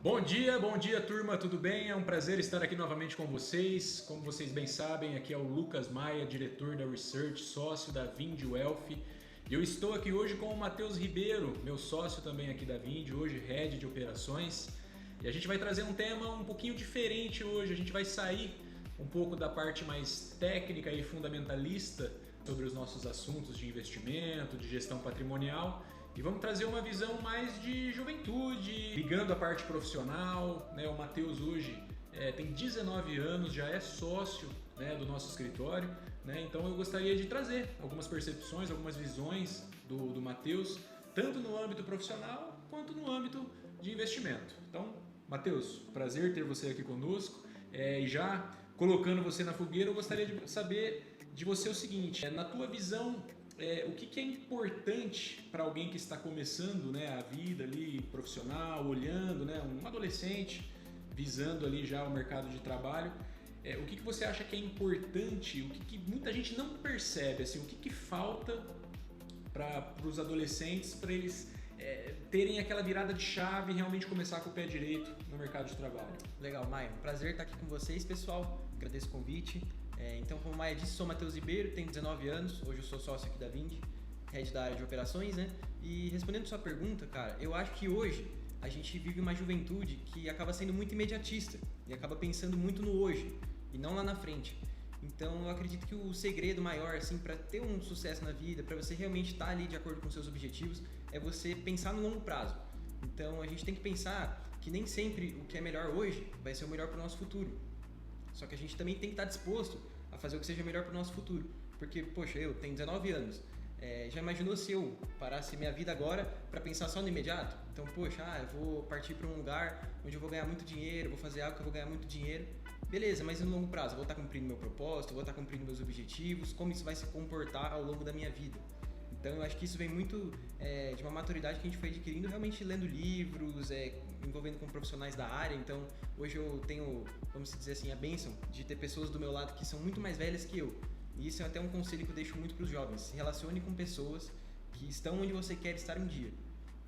Bom dia turma, tudo bem? É um prazer estar aqui novamente com vocês. Como vocês bem sabem, aqui é o Lucas Maia, diretor da Research, sócio da Vind Wealth. E eu estou aqui hoje com o Matheus Ribeiro, meu sócio também aqui da Vind, hoje Head de Operações. E a gente vai trazer um tema um pouquinho diferente hoje, a gente vai sair um pouco da parte mais técnica e fundamentalista sobre os nossos assuntos de investimento, de gestão patrimonial e vamos trazer uma visão mais de juventude, ligando a parte profissional. Né? O Matheus hoje tem 19 anos, já é sócio, né, do nosso escritório, né? Então eu gostaria de trazer algumas percepções, algumas visões do Matheus, tanto no âmbito profissional quanto no âmbito de investimento. Então, Matheus, prazer ter você aqui conosco. E já colocando você na fogueira, eu gostaria de saber de você o seguinte: na tua visão, o que é importante para alguém que está começando, né, a vida ali profissional, olhando, né, um adolescente visando ali já o mercado de trabalho, o que você acha que é importante, o que muita gente não percebe, assim, o que falta para os adolescentes, para eles terem aquela virada de chave e realmente começar com o pé direito no mercado de trabalho? Legal, Maia. Prazer estar aqui com vocês, pessoal. Agradeço o convite. Então, como o Maia disse, sou Matheus Ribeiro, tenho 19 anos. Hoje eu sou sócio aqui da Vind, head da área de operações, né? E respondendo sua pergunta, cara, eu acho que hoje a gente vive uma juventude que acaba sendo muito imediatista e acaba pensando muito no hoje e não lá na frente. Então, eu acredito que o segredo maior, assim, para ter um sucesso na vida, para você realmente estar ali de acordo com seus objetivos, é você pensar no longo prazo. Então, a gente tem que pensar que nem sempre o que é melhor hoje vai ser o melhor para o nosso futuro. Só que a gente também tem que estar disposto a fazer o que seja melhor para o nosso futuro. Porque, poxa, eu tenho 19 anos. Já imaginou se eu parasse minha vida agora para pensar só no imediato? Então, poxa, eu vou partir para um lugar onde eu vou ganhar muito dinheiro, vou fazer algo que eu vou ganhar muito dinheiro. Beleza, mas no longo prazo, eu vou estar cumprindo meu propósito, vou estar cumprindo meus objetivos, como isso vai se comportar ao longo da minha vida. Então eu acho que isso vem muito de uma maturidade que a gente foi adquirindo realmente lendo livros, envolvendo com profissionais da área. Então hoje eu tenho, vamos dizer assim, a bênção de ter pessoas do meu lado que são muito mais velhas que eu. E isso é até um conselho que eu deixo muito para os jovens: se relacione com pessoas que estão onde você quer estar um dia.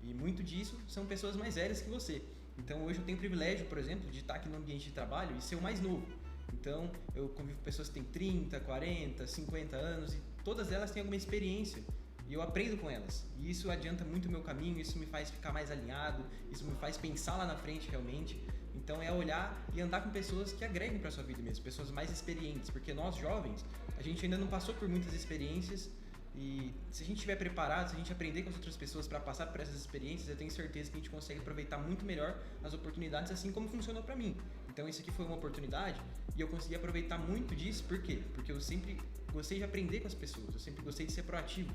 E muito disso são pessoas mais velhas que você. Então hoje eu tenho o privilégio, por exemplo, de estar aqui no ambiente de trabalho e ser o mais novo. Então eu convivo com pessoas que têm 30, 40, 50 anos e todas elas têm alguma experiência. E eu aprendo com elas. E isso adianta muito o meu caminho, isso me faz ficar mais alinhado, isso me faz pensar lá na frente realmente. Então é olhar e andar com pessoas que agreguem para a sua vida mesmo, pessoas mais experientes, porque nós jovens, a gente ainda não passou por muitas experiências e se a gente estiver preparado, se a gente aprender com as outras pessoas para passar por essas experiências, eu tenho certeza que a gente consegue aproveitar muito melhor as oportunidades, assim como funcionou para mim. Então isso aqui foi uma oportunidade e eu consegui aproveitar muito disso. Por quê? Porque eu sempre gostei de aprender com as pessoas, eu sempre gostei de ser proativo.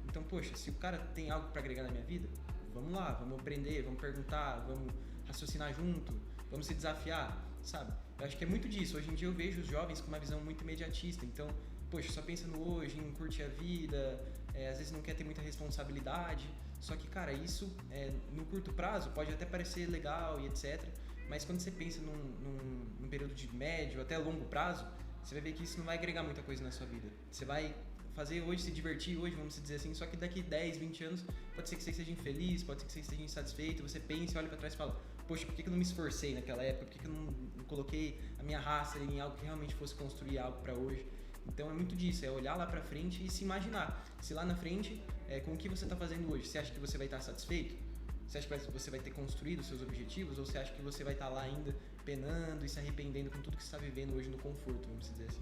Então, poxa, se o cara tem algo para agregar na minha vida, vamos lá, vamos aprender, vamos perguntar, vamos raciocinar junto, vamos se desafiar, sabe? Eu acho que é muito disso. Hoje em dia eu vejo os jovens com uma visão muito imediatista. Então, poxa, só pensa no hoje, em curtir a vida, às vezes não quer ter muita responsabilidade. Só que, cara, isso no curto prazo pode até parecer legal e etc. Mas quando você pensa num período de médio até longo prazo, você vai ver que isso não vai agregar muita coisa na sua vida. Você vai fazer hoje, se divertir hoje, vamos dizer assim, só que daqui 10, 20 anos pode ser que você esteja infeliz, pode ser que você esteja insatisfeito, você pense, olha para trás e fala: poxa, por que eu não me esforcei naquela época, por que eu não coloquei a minha raça em algo que realmente fosse construir algo para hoje? Então é muito disso, é olhar lá para frente e se imaginar, se lá na frente, com o que você está fazendo hoje, você acha que você vai estar satisfeito? Você acha que você vai ter construído os seus objetivos, ou você acha que você vai estar lá ainda penando e se arrependendo com tudo que você está vivendo hoje no conforto, vamos dizer assim?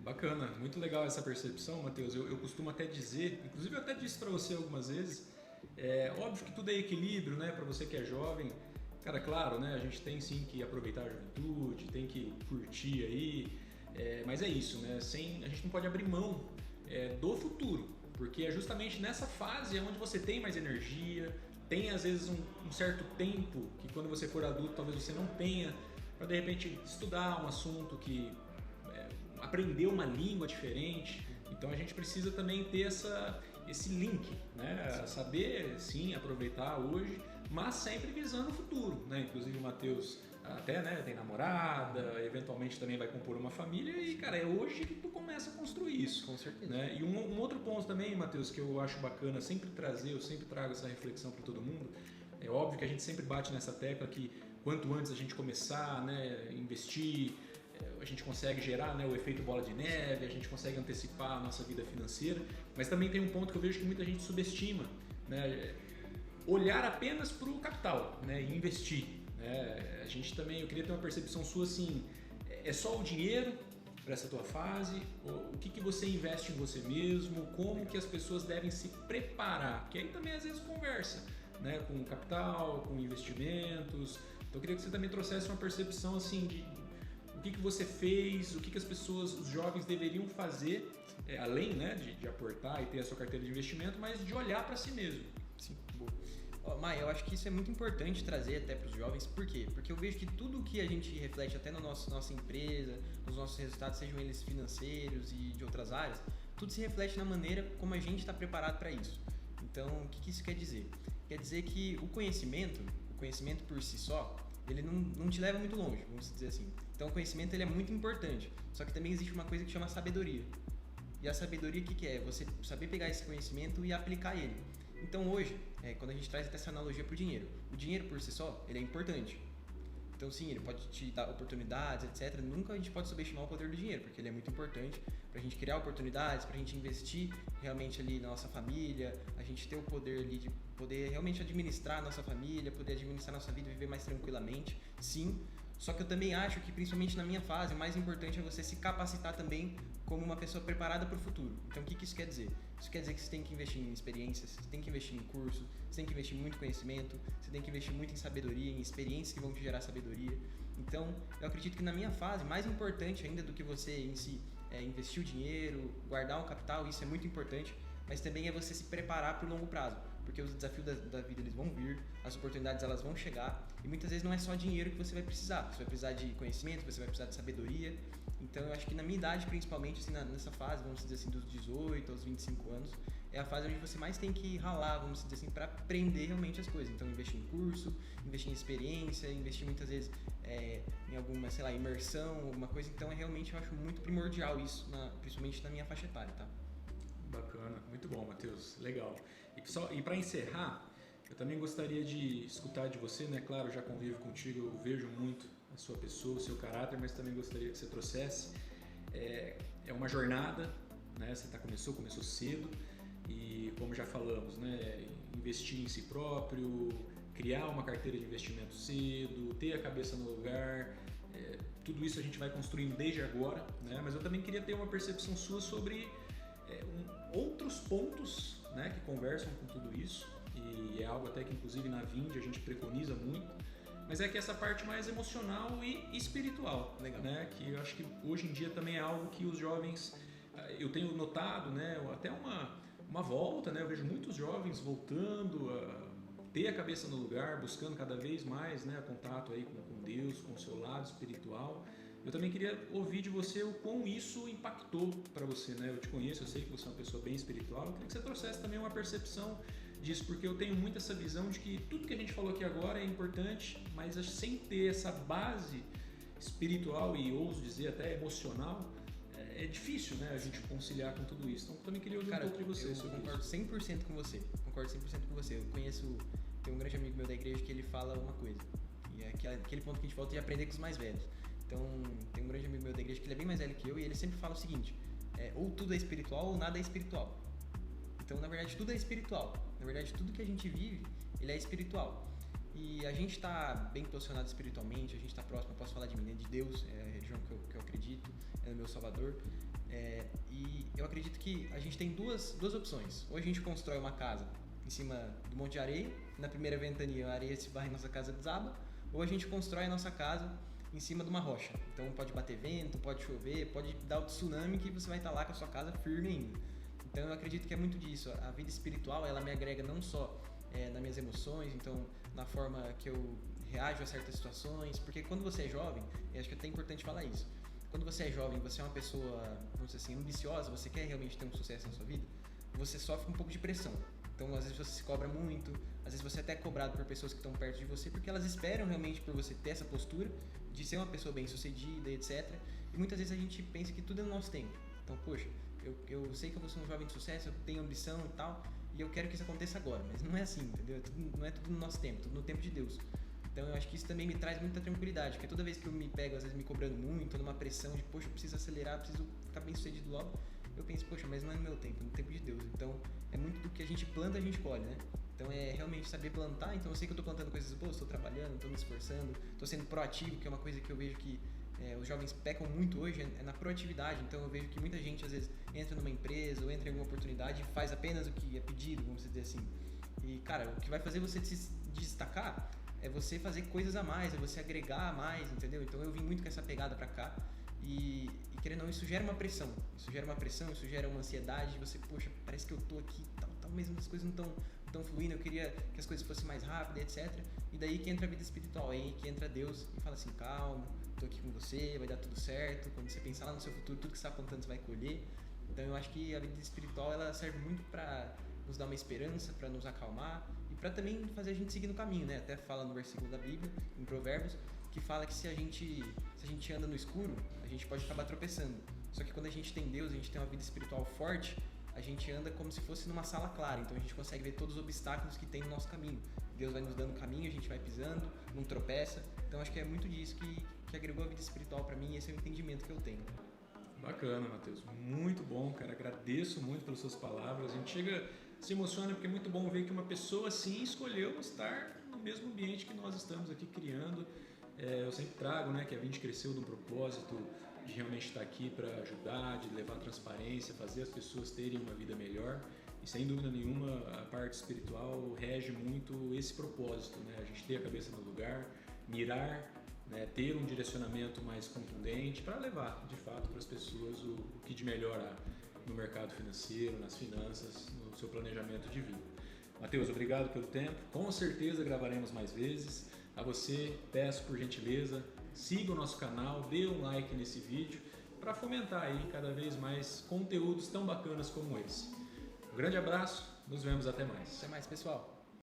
Bacana, muito legal essa percepção, Matheus. Eu costumo até dizer, inclusive eu até disse para você algumas vezes, óbvio que tudo é equilíbrio, né? Para você que é jovem, cara, claro, né? A gente tem sim que aproveitar a juventude, tem que curtir aí, mas é isso, né? A gente não pode abrir mão do futuro, porque é justamente nessa fase onde você tem mais energia, tem às vezes um certo tempo que quando você for adulto talvez você não tenha para de repente estudar um assunto que aprender uma língua diferente. Então a gente precisa também ter esse link, né? Saber sim aproveitar hoje, mas sempre visando o futuro, né? Inclusive o Matheus até, né, tem namorada, eventualmente também vai compor uma família e, cara, é hoje que tu começa a construir isso. Com certeza. Né? E um outro ponto também, Matheus, que eu acho bacana sempre trazer, eu sempre trago essa reflexão para todo mundo, É óbvio que a gente sempre bate nessa tecla que quanto antes a gente começar, né, investir, a gente consegue gerar, né, o efeito bola de neve, a gente consegue antecipar a nossa vida financeira, mas também tem um ponto que eu vejo que muita gente subestima, né, olhar apenas para o capital, né, e investir. Né? A gente também, eu queria ter uma percepção sua assim, é só o dinheiro para essa tua fase? O que você investe em você mesmo? Como que as pessoas devem se preparar? Que aí também às vezes conversa, né, com o capital, com investimentos. Então eu queria que você também trouxesse uma percepção assim de o que você fez, o que as pessoas, os jovens deveriam fazer, além, né, de aportar e ter a sua carteira de investimento, mas de olhar para si mesmo. Sim, boa. Maia, eu acho que isso é muito importante trazer até para os jovens. Por quê? Porque eu vejo que tudo que a gente reflete até na nossa empresa, nos nossos resultados, sejam eles financeiros e de outras áreas, tudo se reflete na maneira como a gente está preparado para isso. Então, o que isso quer dizer? Quer dizer que o conhecimento por si só, ele não te leva muito longe, vamos dizer assim. Então, o conhecimento ele é muito importante, só que também existe uma coisa que chama sabedoria. E a sabedoria, o que é? Você saber pegar esse conhecimento e aplicar ele. Então hoje, quando a gente traz até essa analogia para o dinheiro por si só, ele é importante. Então sim, ele pode te dar oportunidades, etc. Nunca a gente pode subestimar o poder do dinheiro, porque ele é muito importante para a gente criar oportunidades, para a gente investir realmente ali na nossa família, a gente ter o poder ali de poder realmente administrar a nossa família, poder administrar a nossa vida e viver mais tranquilamente, sim. Só que eu também acho que, principalmente na minha fase, o mais importante é você se capacitar também como uma pessoa preparada para o futuro. Então, o que isso quer dizer? Isso quer dizer que você tem que investir em experiências, você tem que investir em curso, você tem que investir muito em conhecimento, você tem que investir muito em sabedoria, em experiências que vão te gerar sabedoria. Então, eu acredito que na minha fase, mais importante ainda do que você em si investir o dinheiro, guardar um capital, isso é muito importante, mas também é você se preparar para o longo prazo. Porque os desafios da vida eles vão vir, as oportunidades elas vão chegar e muitas vezes não é só dinheiro que você vai precisar. Você vai precisar de conhecimento, você vai precisar de sabedoria. Então eu acho que na minha idade, principalmente assim, nessa fase, vamos dizer assim, dos 18 aos 25 anos, é a fase onde você mais tem que ralar, vamos dizer assim, para aprender realmente as coisas. Então investir em curso, investir em experiência, investir muitas vezes em alguma, sei lá, imersão, alguma coisa. Então realmente eu acho muito primordial isso, principalmente na minha faixa etária, tá? Bacana, muito bom, Matheus, legal. E para encerrar, eu também gostaria de escutar de você, né? Claro, já convivo contigo, eu vejo muito a sua pessoa, o seu caráter, mas também gostaria que você trouxesse. É uma jornada, né? Você começou cedo e, como já falamos, né? Investir em si próprio, criar uma carteira de investimento cedo, ter a cabeça no lugar, tudo isso a gente vai construindo desde agora, né? Mas eu também queria ter uma percepção sua sobre outros pontos, né, que conversam com tudo isso, e é algo até que inclusive na Vindi a gente preconiza muito, mas é que essa parte mais emocional e espiritual, né, que eu acho que hoje em dia também é algo que os jovens, eu tenho notado, né, até uma volta, né, eu vejo muitos jovens voltando a ter a cabeça no lugar, buscando cada vez mais, né, contato aí com Deus, com o seu lado espiritual. Eu também queria ouvir de você o quão isso impactou para você, né? Eu te conheço, eu sei que você é uma pessoa bem espiritual, eu queria que você trouxesse também uma percepção disso, porque eu tenho muito essa visão de que tudo que a gente falou aqui agora é importante, mas sem ter essa base espiritual e ouso dizer até emocional, é difícil, né, a gente conciliar com tudo isso. Então eu também queria ouvir um pouco de você sobre isso. Eu concordo 100% com você, Eu tem um grande amigo meu da igreja que ele fala uma coisa, e é aquele ponto que a gente volta de aprender com os mais velhos. Então, tem um grande amigo meu da igreja que ele é bem mais velho que eu e ele sempre fala o seguinte, ou tudo é espiritual ou nada é espiritual. Então, na verdade, tudo é espiritual. Na verdade, tudo que a gente vive, ele é espiritual. E a gente está bem posicionado espiritualmente, a gente está próximo, eu posso falar de mim, né? De Deus, é a religião que eu acredito, é o meu Salvador. E eu acredito que a gente tem duas opções. Ou a gente constrói uma casa em cima do monte de areia, na primeira ventania a areia se varre e nossa casa desaba, ou a gente constrói a nossa casa em cima de uma rocha. Então pode bater vento, pode chover, pode dar o tsunami que você vai estar lá com a sua casa firme ainda. Então eu acredito que é muito disso. A vida espiritual, ela me agrega não só nas minhas emoções, então na forma que eu reajo a certas situações, porque quando você é jovem, eu acho que é até importante falar isso, quando você é jovem, você é uma pessoa, vamos dizer assim, ambiciosa, você quer realmente ter um sucesso na sua vida, você sofre um pouco de pressão. Então, às vezes você se cobra muito, às vezes você é até cobrado por pessoas que estão perto de você, porque elas esperam realmente por você ter essa postura de ser uma pessoa bem-sucedida, etc. E muitas vezes a gente pensa que tudo é no nosso tempo. Então, poxa, eu sei que eu vou ser um jovem de sucesso, eu tenho ambição e tal, e eu quero que isso aconteça agora, mas não é assim, entendeu? Não é tudo no nosso tempo, tudo no tempo de Deus. Então eu acho que isso também me traz muita tranquilidade, porque toda vez que eu me pego, às vezes me cobrando muito, numa pressão de, poxa, eu preciso acelerar, preciso ficar bem sucedido logo, eu penso, poxa, mas não é no meu tempo, é no tempo de Deus. Então é muito do que a gente planta, a gente colhe, né? Então é realmente saber plantar. Então eu sei que eu tô plantando coisas boas, estou trabalhando, estou me esforçando, estou sendo proativo, que é uma coisa que eu vejo que os jovens pecam muito hoje, é na proatividade. Então eu vejo que muita gente às vezes entra numa empresa ou entra em alguma oportunidade e faz apenas o que é pedido, vamos dizer assim. E cara, o que vai fazer você se destacar é você fazer coisas a mais, é você agregar a mais, entendeu? Então eu vim muito com essa pegada pra cá e querendo ou não, isso gera uma pressão, isso gera uma ansiedade, você, poxa, parece que eu tô aqui, tal, mesmo as coisas não estão fluindo, eu queria que as coisas fossem mais rápidas, etc. E daí que entra a vida espiritual, aí que entra Deus e fala assim, calma, tô aqui com você, vai dar tudo certo, quando você pensar lá no seu futuro, tudo que você está apontando você vai colher. Então eu acho que a vida espiritual, ela serve muito para nos dar uma esperança, para nos acalmar e para também fazer a gente seguir no caminho, né? Até fala no versículo da Bíblia, em Provérbios, que fala que se a gente anda no escuro, a gente pode acabar tropeçando. Só que quando a gente tem Deus, a gente tem uma vida espiritual forte, a gente anda como se fosse numa sala clara, então a gente consegue ver todos os obstáculos que tem no nosso caminho. Deus vai nos dando caminho, a gente vai pisando, não tropeça. Então acho que é muito disso que agregou a vida espiritual para mim, e esse é o entendimento que eu tenho. Bacana, Matheus. Muito bom, cara. Agradeço muito pelas suas palavras. A gente chega, se emociona porque é muito bom ver que uma pessoa assim escolheu estar no mesmo ambiente que nós estamos aqui criando. Eu sempre trago, né, que a Vinde cresceu do propósito de realmente estar aqui para ajudar, de levar transparência, fazer as pessoas terem uma vida melhor. E sem dúvida nenhuma, a parte espiritual rege muito esse propósito, né? A gente ter a cabeça no lugar, mirar, né, ter um direcionamento mais contundente para levar, de fato, para as pessoas o que de melhor há no mercado financeiro, nas finanças, no seu planejamento de vida. Matheus, obrigado pelo tempo. Com certeza gravaremos mais vezes. A você, peço por gentileza, siga o nosso canal, dê um like nesse vídeo para fomentar aí cada vez mais conteúdos tão bacanas como esse. Um grande abraço, nos vemos até mais. Até mais, pessoal.